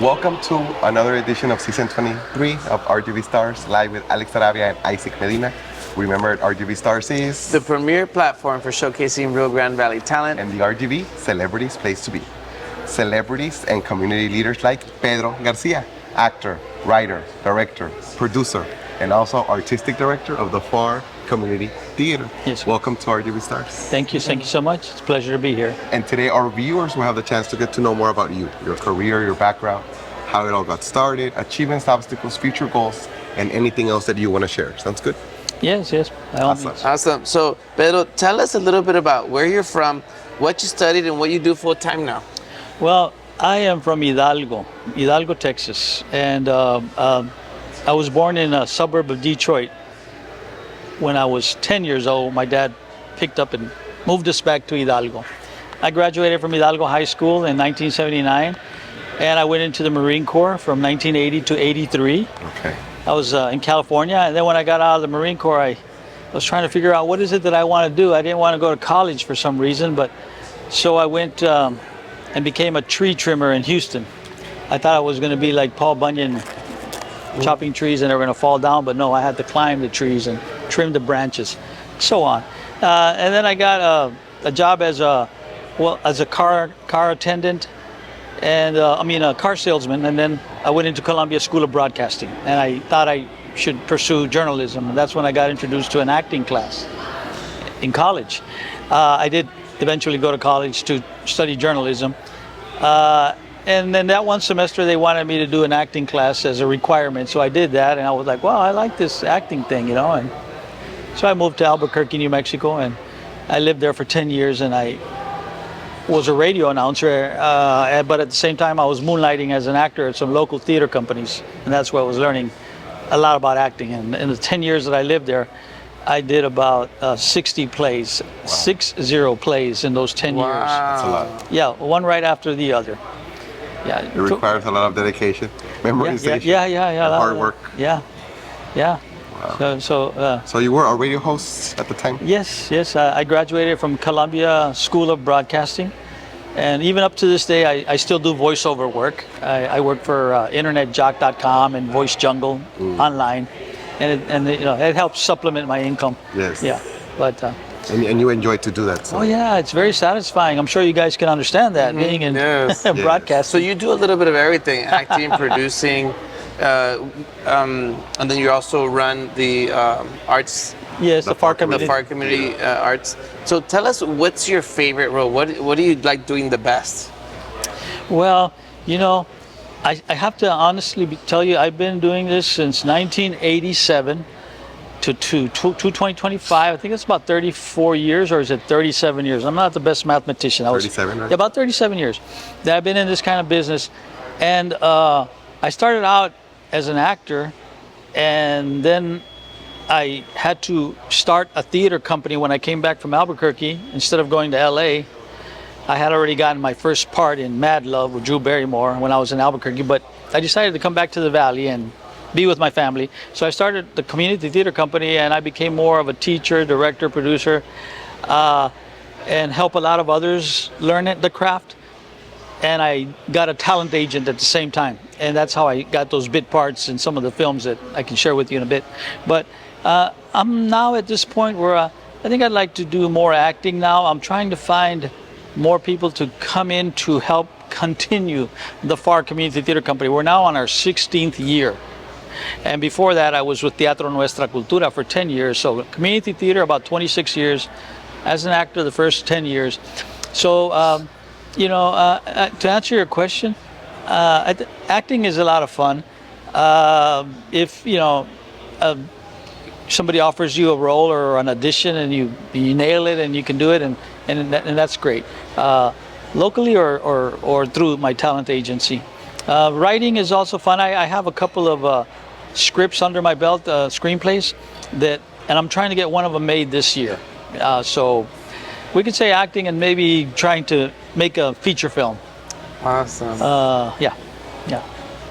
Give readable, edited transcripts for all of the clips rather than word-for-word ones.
Welcome to another edition of season 23 of RGV Stars, live with Alex Arabia and Isaac Medina. Remember, RGV Stars is the premier platform for showcasing Rio Grande Valley talent. And the RGV Celebrities Place to Be. Celebrities and community leaders like Pedro Garcia, actor, writer, director, producer, and also artistic director of the Pharr Community Theater. Yes. Welcome to RGV Stars. Thank you so much. It's a pleasure to be here. And today our viewers will have the chance to get to know more about you, your career, your background, how it all got started, achievements, obstacles, future goals, and anything else that you want to share. Sounds good? Yes, by all means. Awesome. So, Pedro, tell us a little bit about where you're from, what you studied, and what you do full time now. Well, I am from Hidalgo, Texas, and I was born in a suburb of Detroit. When I was 10 years old, my dad picked up and moved us back to Hidalgo. I graduated from Hidalgo High School in 1979, and I went into the Marine Corps from 1980 to 83. Okay. I was in California, and then when I got out of the Marine Corps, I was trying to figure out what is it that I want to do. I didn't want to go to college for some reason, but so I went and became a tree trimmer in Houston. I thought I was going to be like Paul Bunyan, chopping trees and they were going to fall down, but no, I had to climb the trees and trim the branches, so on. And then I got a job as a car attendant, and a car salesman, and then I went into Columbia School of Broadcasting, and I thought I should pursue journalism, and that's when I got introduced to an acting class in college. I did eventually go to college to study journalism, and then that one semester they wanted me to do an acting class as a requirement, so I did that, and I was like, well, I like this acting thing, and so I moved to Albuquerque, New Mexico, and I lived there for 10 years, and I was a radio announcer, but at the same time I was moonlighting as an actor at some local theater companies, and that's where I was learning a lot about acting. And in the 10 years that I lived there, I did about 60 plays, 60 plays in those 10 years. That's a lot. Yeah, one right after the other. Yeah. It requires a lot of dedication, memorization, yeah. hard work. Yeah. Wow. So you were a radio host at the time? Yes. I graduated from Columbia School of Broadcasting, and even up to this day, I still do voiceover work. I work for InternetJock.com and Voice Jungle online, and it helps supplement my income. Yes. Yeah, but. And you enjoy to do that. So. Oh yeah, it's very satisfying. I'm sure you guys can understand that, being in broadcast. So you do a little bit of everything: acting, producing. And then you also run the arts. Yes, the Pharr Community. The Pharr Community Arts. So tell us, what's your favorite role? What do you like doing the best? Well, I have to honestly tell you, I've been doing this since 1987 to 2025. I think it's about 34 years, or is it 37 years? I'm not the best mathematician. 37, right? Yeah, about 37 years that I've been in this kind of business, and I started out as an actor, and then I had to start a theater company when I came back from Albuquerque. Instead of going to LA, I had already gotten my first part in Mad Love with Drew Barrymore when I was in Albuquerque, but I decided to come back to the Valley and be with my family. So I started the community theater company, and I became more of a teacher, director, producer, and help a lot of others learn the craft. And I got a talent agent at the same time, and that's how I got those bit parts in some of the films that I can share with you in a bit. But I'm now at this point where I think I'd like to do more acting now. I'm trying to find more people to come in to help continue the Pharr Community Theater Company. We're now on our 16th year. And before that, I was with Teatro Nuestra Cultura for 10 years. So community theater, about 26 years. As an actor, the first 10 years. So, to answer your question, acting is a lot of fun. If somebody offers you a role or an audition and you nail it and you can do it, and that's great. Locally or through my talent agency. Writing is also fun. I have a couple of scripts under my belt, screenplays, and I'm trying to get one of them made this year. So we could say acting and maybe trying to make a feature film. Awesome. Yeah.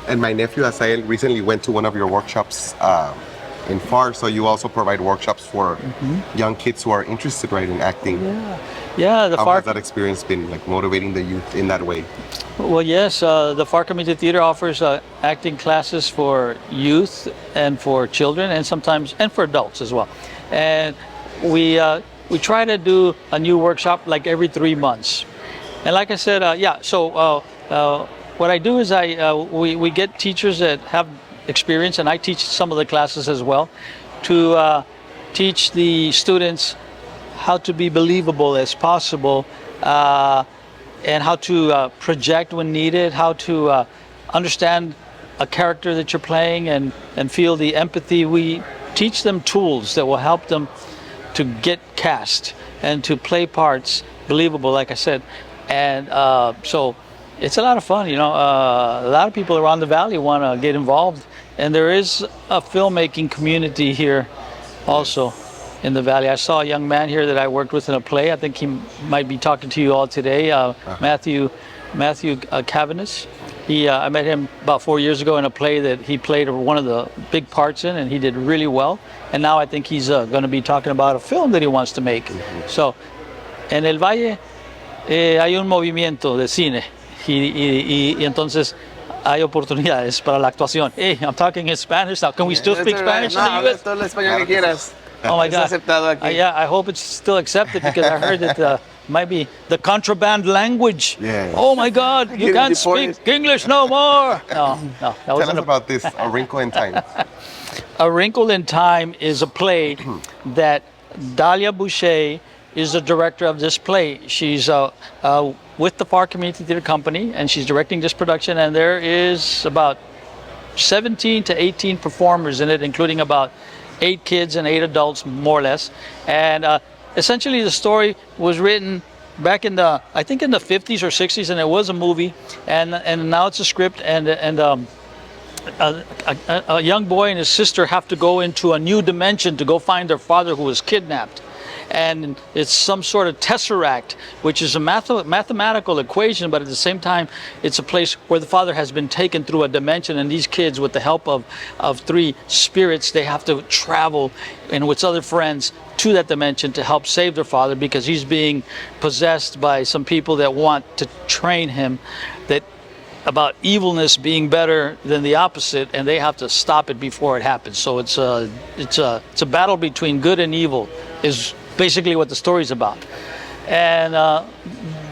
And my nephew Asael recently went to one of your workshops in Pharr. So you also provide workshops for young kids who are interested, right, in acting. Yeah, the How Pharr. has that experience been, like motivating the youth in that way? Well, yes, the Pharr Community Theater offers acting classes for youth and for children, and sometimes and for adults as well. And we try to do a new workshop like every 3 months. And like I said, So what I do is we get teachers that have experience, and I teach some of the classes as well, to teach the students how to be believable as possible, and how to project when needed, how to understand a character that you're playing and feel the empathy. We teach them tools that will help them to get cast and to play parts believable, like I said. And so it's a lot of fun, a lot of people around the valley want to get involved, and there is a filmmaking community here also in the valley. I saw a young man here that I worked with in a play. I think he might be talking to you all today, Matthew Cavaness. I met him about 4 years ago in a play that he played one of the big parts in, and he did really well. And now I think he's going to be talking about a film that he wants to make. So, en el Valle hay un movimiento de cine y entonces hay oportunidades para la actuación. Hey, I'm talking in Spanish now. Can we still speak Spanish in the U.S.? Todo el español que quieras. Oh my God! Aceptado aquí. Yeah, I hope it's still accepted because I heard that might be the contraband language. Yeah. Oh my God! You Getting can't deported. speak English no more. No, that Tell us wasn't about this, A Wrinkle in Time. A Wrinkle in Time is a play that Dahlia Boucher is the director of this play. She's with the Pharr Community Theater Company, and she's directing this production, and there is about 17 to 18 performers in it, including about 8 kids and 8 adults, more or less. And essentially the story was written back in the 50s or 60s, and it was a movie, and now it's a script, and a young boy and his sister have to go into a new dimension to go find their father who was kidnapped. And it's some sort of tesseract, which is a mathematical equation, but at the same time, it's a place where the father has been taken through a dimension, and these kids, with the help of 3 spirits, they have to travel and with other friends to that dimension to help save their father, because he's being possessed by some people that want to train him about evilness being better than the opposite, and they have to stop it before it happens. So it's a battle between good and evil is basically what the story's about. And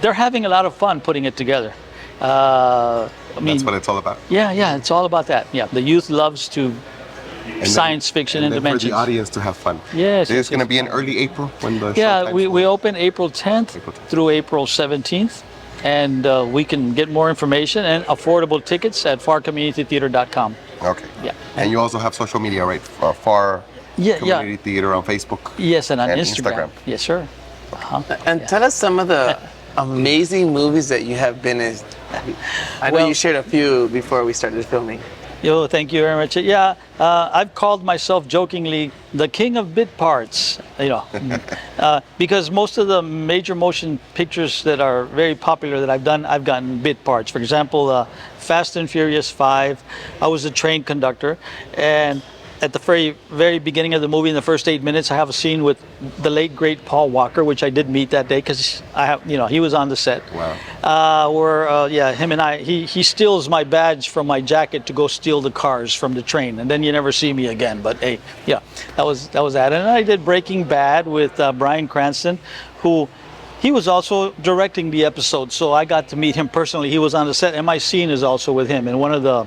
they're having a lot of fun putting it together. That's what it's all about. Yeah, it's all about that. Yeah, the youth loves to science fiction and dimensions. For the audience to have fun. Yes. It's going to be in early April when the Yeah, we open April 10th through April 17th. And we can get more information and affordable tickets at pharrcommunitytheater.com. Okay. Yeah. And you also have social media, right? Pharr Community Theater on Facebook. Yes, and on Instagram. Yes, sir. And tell us some of the amazing movies that you have been in. I know you shared a few before we started filming. Thank you very much. Yeah, I've called myself jokingly the king of bit parts, because most of the major motion pictures that are very popular that I've done, I've gotten bit parts. For example, Fast and Furious 5, I was a train conductor, and at the very beginning of the movie, in the first 8 minutes, I have a scene with the late great Paul Walker, which I did meet that day because he was on the set. Wow. Where him and he steals my badge from my jacket to go steal the cars from the train, and then you never see me again. But hey, yeah, that was that. And I did Breaking Bad with Bryan Cranston, who he was also directing the episode, so I got to meet him personally. He was on the set, and my scene is also with him in one of the.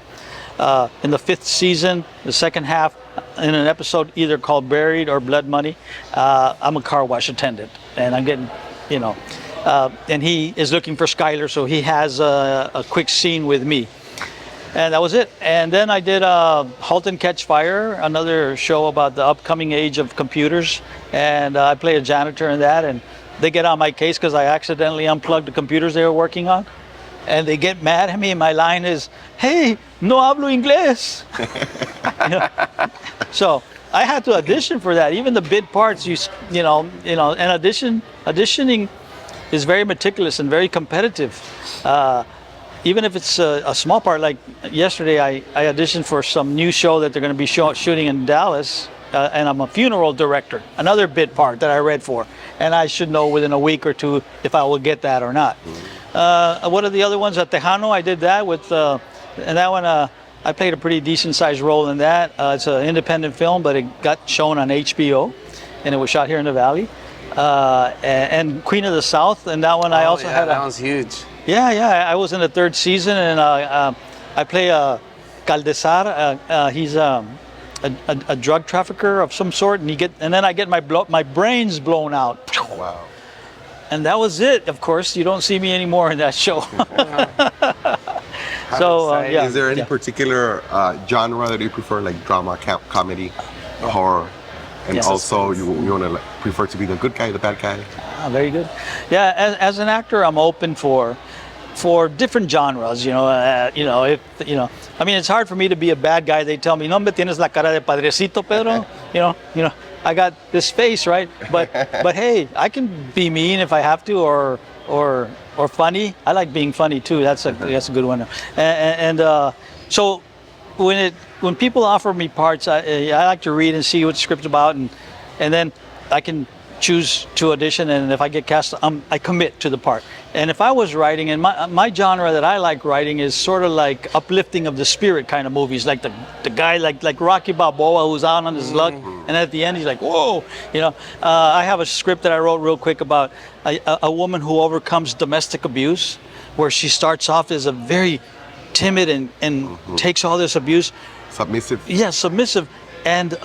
In the 5th season, the second half, in an episode either called Buried or Blood Money, I'm a car wash attendant, and I'm getting, and he is looking for Skylar, so he has a quick scene with me. And that was it. And then I did Halt and Catch Fire, another show about the upcoming age of computers, and I play a janitor in that, and they get on my case because I accidentally unplugged the computers they were working on. And they get mad at me. My line is, "Hey, no hablo inglés." So I had to audition for that. Even the bit parts, and auditioning is very meticulous and very competitive. Even if it's a small part, like yesterday, I auditioned for some new show that they're going to be shooting in Dallas, and I'm a funeral director, another bit part that I read for, and I should know within a week or two if I will get that or not. What are the other ones? At Tejano, I did that with, and that one I played a pretty decent sized role in that. It's an independent film, but it got shown on HBO, and it was shot here in the Valley. And Queen of the South, and that one I also had. That one's huge. Yeah, I was in the third season, and I play Caldesar. He's a drug trafficker of some sort, and then I get my brains blown out. Wow. And that was it. Of course, you don't see me anymore in that show. So yeah. Is there any particular genre that you prefer, like drama, comedy, horror? And Yes, also, you want to prefer to be the good guy, the bad guy? Very good. Yeah, as an actor, I'm open for different genres. I mean, it's hard for me to be a bad guy. They tell me, "No me tienes la cara de padrecito, Pedro." I got this face, right? But hey, I can be mean if I have to, or funny. I like being funny too. That's a good one. So when people offer me parts, I like to read and see what the script's about, and then I can choose to audition, and if I get cast, I commit to the part. And if I was writing, and my genre that I like writing is sort of like uplifting of the spirit kind of movies, like the guy like Rocky Balboa who's out on his luck, and at the end he's like, whoa, I have a script that I wrote real quick about a woman who overcomes domestic abuse, where she starts off as a very timid and takes all this abuse. Submissive. Yeah, submissive. And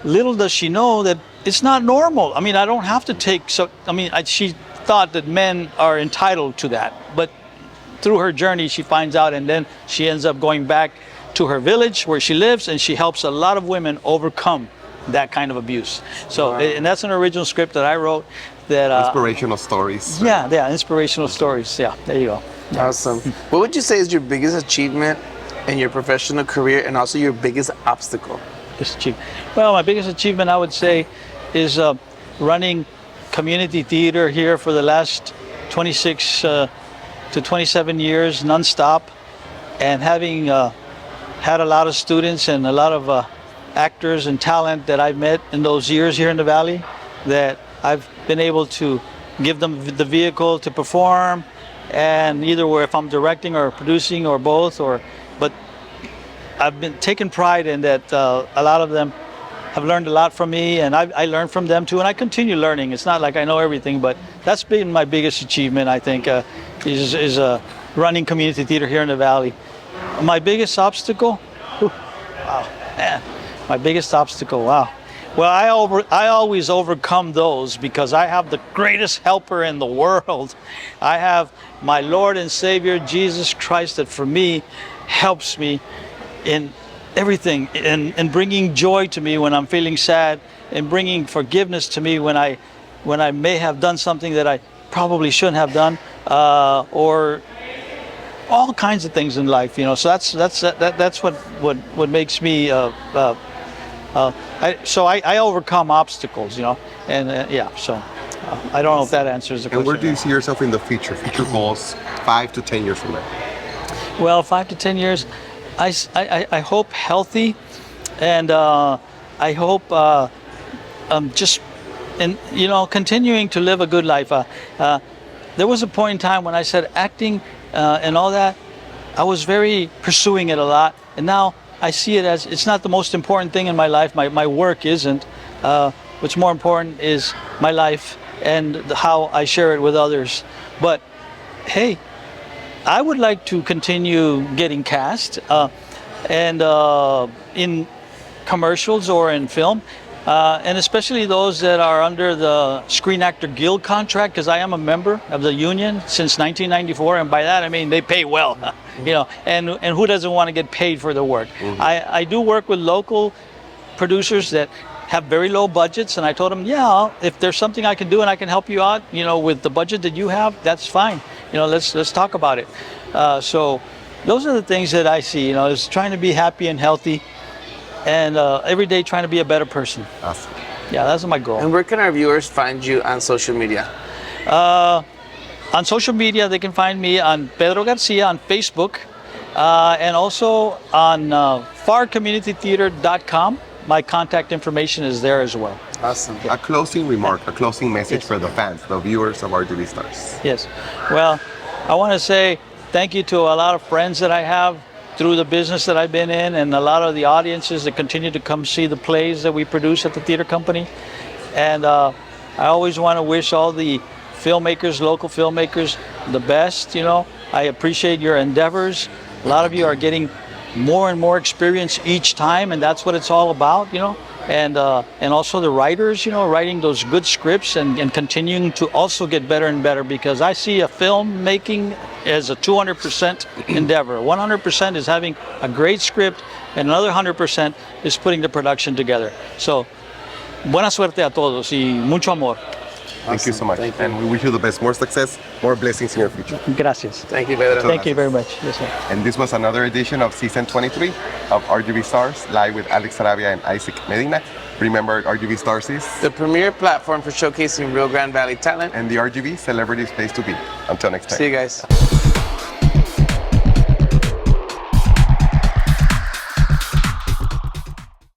little does she know that it's not normal. I mean, I don't have to take she thought that men are entitled to that. But through her journey, she finds out, and then she ends up going back to her village where she lives, and she helps a lot of women overcome that kind of abuse. So, Wow. And that's an original script that I wrote. That Inspirational stories. Yeah, inspirational stories. Yeah, there you go. Awesome. What would you say is your biggest achievement in your professional career, and also your biggest obstacle? Well, my biggest achievement, I would say, is running community theater here for the last 26 to 27 years nonstop, and having had a lot of students and a lot of actors and talent that I've met in those years here in the Valley, that I've been able to give them the vehicle to perform, and either where if I'm directing or producing or both, but I've been taking pride in that. A lot of them have learned a lot from me, and I learned from them too, and I continue learning. It's not like I know everything, but that's been my biggest achievement, I think, is running community theater here in the Valley. My biggest obstacle? Wow, man, my biggest obstacle, wow. Well, I always overcome those because I have the greatest helper in the world. I have my Lord and Savior, Jesus Christ, that for me helps me in everything, and bringing joy to me when I'm feeling sad, and bringing forgiveness to me when I may have done something that I probably shouldn't have done, or all kinds of things in life. So that's what makes me. I overcome obstacles. And yeah. So I don't know if that answers the question. And where do you see yourself in the future goals, 5 to 10 years from now? Well, 5 to 10 years. I hope healthy, and I hope just continuing to live a good life. There was a point in time when I said acting and all that, I was very pursuing it a lot, and now I see it as it's not the most important thing in my life. My work isn't. What's more important is my life and how I share it with others. But hey, I would like to continue getting cast and in commercials or in film, and especially those that are under the Screen Actor Guild contract, because I am a member of the union since 1994, and by that I mean they pay well, and who doesn't want to get paid for their work? I do work with local producers that have very low budgets, and I told them, yeah, if there's something I can do and I can help you out, with the budget that you have, that's fine. Let's talk about it. So those are the things that I see, is trying to be happy and healthy, and every day trying to be a better person. Awesome. Yeah, that's my goal. And where can our viewers find you on social media? On social media, they can find me on Pedro Garcia on Facebook, and also on pharrcommunitytheater.com. my contact information is there as well. Awesome. A closing remark, a closing message for the fans, the viewers of RGV Stars. Yes. Well, I want to say thank you to a lot of friends that I have through the business that I've been in, and a lot of the audiences that continue to come see the plays that we produce at the theater company. And I always want to wish all the filmmakers, local filmmakers, the best. I appreciate your endeavors. A lot of you are getting more and more experience each time, and that's what it's all about. And also the writers, writing those good scripts and continuing to also get better and better, because I see a film making as a 200% endeavor. 100% is having a great script, and another 100% is putting the production together. So, buena suerte a todos y mucho amor. Thank you so much. Thank you. And we wish you the best, more success, more blessings in your future. Gracias. Thank you, Pedro. Thank you very much. Yes, sir. And this was another edition of season 23 of RGV Stars, live with Alex Sarabia and Isaac Medina. Remember, RGV Stars is The premier platform for showcasing Rio Grande Valley talent. and the RGV Celebrities Place to Be. Until next time. See you guys.